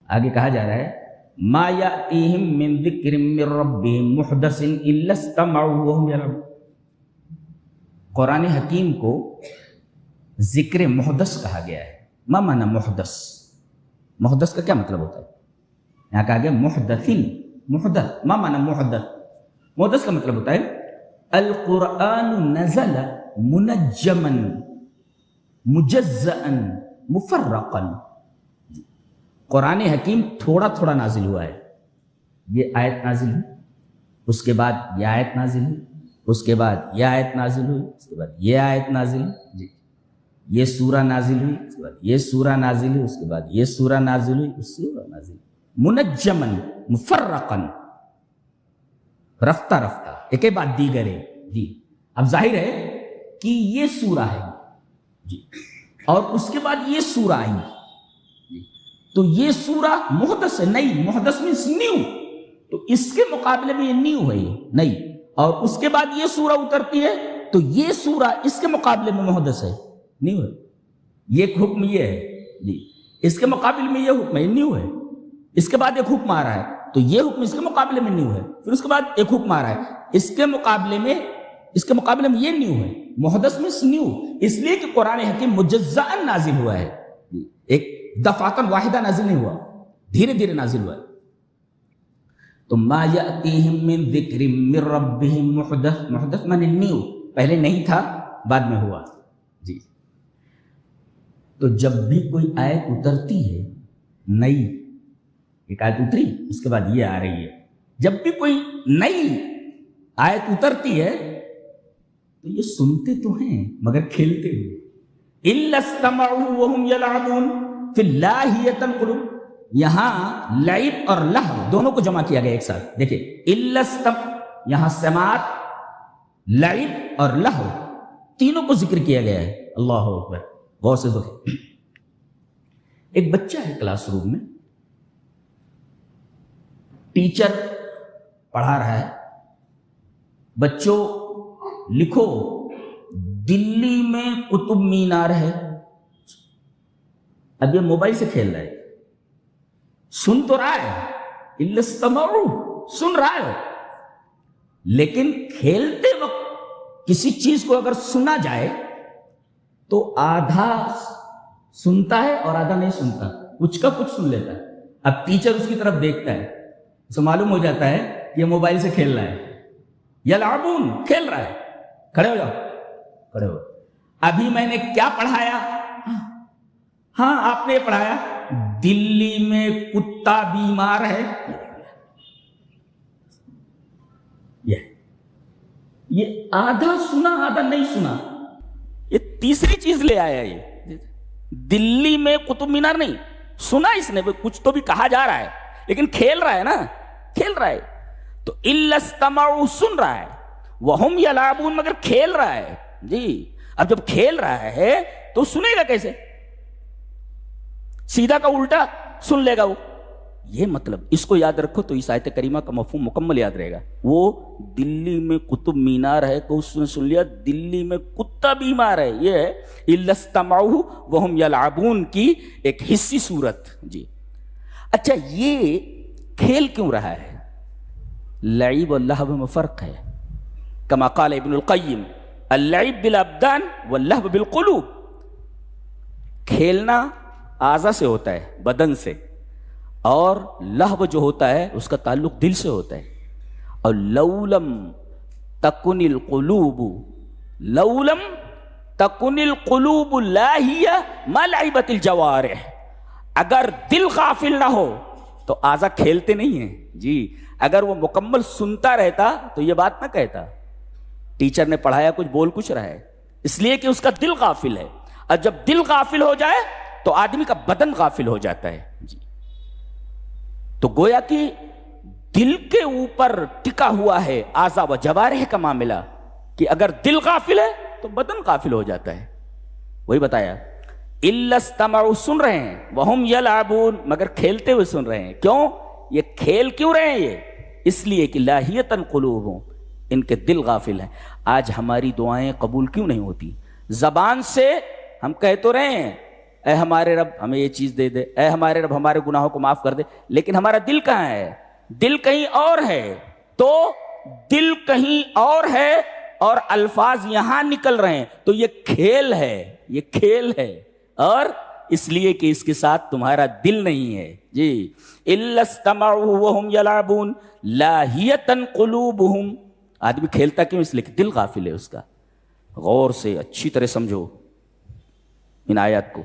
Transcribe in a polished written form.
آگے کہا جا رہا ہے ما یاتیہم من ذکر من ربہم محدث الا استمعوا وہم یلعبون. قرآن حکیم کو ذکر محدث کہا گیا ہے. ما معنی محدث؟ محدث کا کیا مطلب ہوتا ہے؟ یہاں کہا گیا محدثین. محدث ما معنی محدث؟ محدث کا مطلب ہوتا ہے القرآن نزل منجما مجزأ مفرقا. قرآن حکیم تھوڑا تھوڑا نازل ہوا ہے. یہ آیت نازل ہوئی، اس کے بعد یہ آیت نازل ہوئی، اس کے بعد یہ آیت نازل ہوئی، اس کے بعد یہ آیت نازل ہوئی، جی یہ سورہ نازل ہوئی، اس کے بعد یہ سورہ نازل ہوئی، اس کے بعد یہ سورہ نازل ہوئی، اس سورہ نازل ہوئی. منجما مفرقا، رفتہ رفتہ، ایک کے بعد دیگر ہے. جی اب ظاہر ہے کہ یہ سورہ ہے جی، اور اس کے بعد یہ سورہ آئی جی، تو یہ سورہ محدث ہے. نئی، محدث مینس نیو، تو اس کے مقابلے میں یہ نیو ہے، یہ نئی. اور اس کے بعد یہ سورہ اترتی ہے تو یہ سورہ اس کے مقابلے میں محدث ہے، نیو ہے. یہ ایک حکم یہ ہے جی، اس کے مقابلے میں یہ حکم ہے، نیو ہے. اس کے بعد ایک حکم آ رہا ہے تو یہ حکم اس کے مقابلے میں نیو ہے. پھر اس کے بعد ایک حکم آ رہا ہے اس کے مقابلے میں یہ نیو ہے. محدث مینس نیو، اس لیے کہ قرآن حکیم مجزأ نازل ہوا ہے، ایک دفعتاً واحدہ نازل نہیں ہوا، دھیرے دھیرے نازل ہوا ہے. تو ما یاتیہم من ذکر من ربہم محدث، محدث معنی نیو، پہلے نہیں تھا بعد میں ہوا جی. تو جب بھی کوئی آیت اترتی ہے نئی، ایک آیت اتری اس کے بعد یہ آ رہی ہے، جب بھی کوئی نئی آیت اترتی ہے تو یہ سنتے تو ہیں مگر کھیلتے ہوئے. الا استمعوا وهم يلعبون فی اللاہیۃ القلوب. یہاں لعب اور لہو دونوں کو جمع کیا گیا ایک ساتھ. دیکھیں الا یہاں سماعت، لعب اور لہو تینوں کو ذکر کیا گیا ہے. اللہ اکبر، غور سے دیکھیں. ایک بچہ ہے کلاس روم میں، ٹیچر پڑھا رہا ہے، بچوں لکھو دلی میں قطب مینار ہے. اب یہ موبائل سے کھیل رہا ہے، سن تو رہا ہے، الا استمعوا سن رہا ہے، لیکن کھیلتے وقت کسی چیز کو اگر سنا جائے تو آدھا سنتا ہے اور آدھا نہیں سنتا، کچھ کا کچھ سن لیتا ہے. اب ٹیچر اس کی طرف دیکھتا ہے، اسے معلوم ہو جاتا ہے کہ یہ موبائل سے کھیل رہا ہے. یلعبون کھیل رہا ہے. کھڑے ہو جاؤ، کھڑے ہو. ابھی میں نے کیا پڑھایا؟ ہاں آپ نے پڑھایا دلی میں کتا بیمار ہے. یہ آدھا سنا آدھا نہیں سنا. یہ تیسری چیز لے آیا. یہ دلی میں قطب مینار نہیں سنا اس نے، کچھ تو بھی کہا جا رہا ہے لیکن کھیل رہا ہے نا، کھیل رہا ہے. تو الا استمعوا سن رہا ہے، وہم یلعبون مگر کھیل رہا ہے جی. اب جب کھیل رہا ہے تو سنے گا کیسے؟ سیدھا کا الٹا سن لے گا وہ. یہ مطلب اس کو یاد رکھو تو اس آیت کریمہ کا مفہوم مکمل یاد رہے گا. وہ دلی میں قطب مینار ہے تو اس نے سن لیا دلی میں کتا بیمار ہے. یہ ہے الا استمعوا وہم یلعبون کی ایک حصی صورت جی. اچھا یہ کھیل کیوں رہا ہے؟ لعب اور لہو میں فرق ہے. کما قال ابن القیم اللعب بالابدان واللہو بالقلوب. کھیلنا اعضاء سے ہوتا ہے، بدن سے، اور لہو جو ہوتا ہے اس کا تعلق دل سے ہوتا ہے. اور لولم تکن القلوب لاہیہ ما لعبت الجوارح. اگر دل غافل نہ ہو تو اعضاء کھیلتے نہیں ہیں جی. اگر وہ مکمل سنتا رہتا تو یہ بات نہ کہتا ٹیچر نے پڑھایا کچھ بول کچھ رہا ہے، اس لیے کہ اس کا دل غافل ہے. اور جب دل غافل ہو جائے تو آدمی کا بدن غافل ہو جاتا ہے جی. تو گویا کہ دل کے اوپر ٹکا ہوا ہے اعضاء و جوارح کا معاملہ، کہ اگر دل غافل ہے تو بدن غافل ہو جاتا ہے. وہی بتایا الا استمعوا سن رہے ہیں، وہم یلعبون مگر کھیلتے ہوئے سن رہے ہیں. کیوں؟ یہ کھیل کیوں رہے ہیں؟ یہ اس لیے کہ لاہیتاً قلوبہم، ان کے دل غافل ہیں. آج ہماری دعائیں قبول کیوں نہیں ہوتی؟ زبان سے ہم کہہ تو رہے ہیں اے ہمارے رب ہمیں یہ چیز دے دے، اے ہمارے رب ہمارے گناہوں کو معاف کر دے، لیکن ہمارا دل کہاں ہے؟ دل کہیں اور ہے. تو دل کہیں اور ہے اور الفاظ یہاں نکل رہے ہیں، تو یہ کھیل ہے، یہ کھیل ہے، اور اس لیے کہ اس کے ساتھ تمہارا دل نہیں ہے. جی الا استمعوا وهم يلعبون لاهیۃ قلوبهم. آدمی کھیلتا کیوں؟ اس لیے کہ دل غافل ہے اس کا. غور سے اچھی طرح سمجھو ان آیات کو.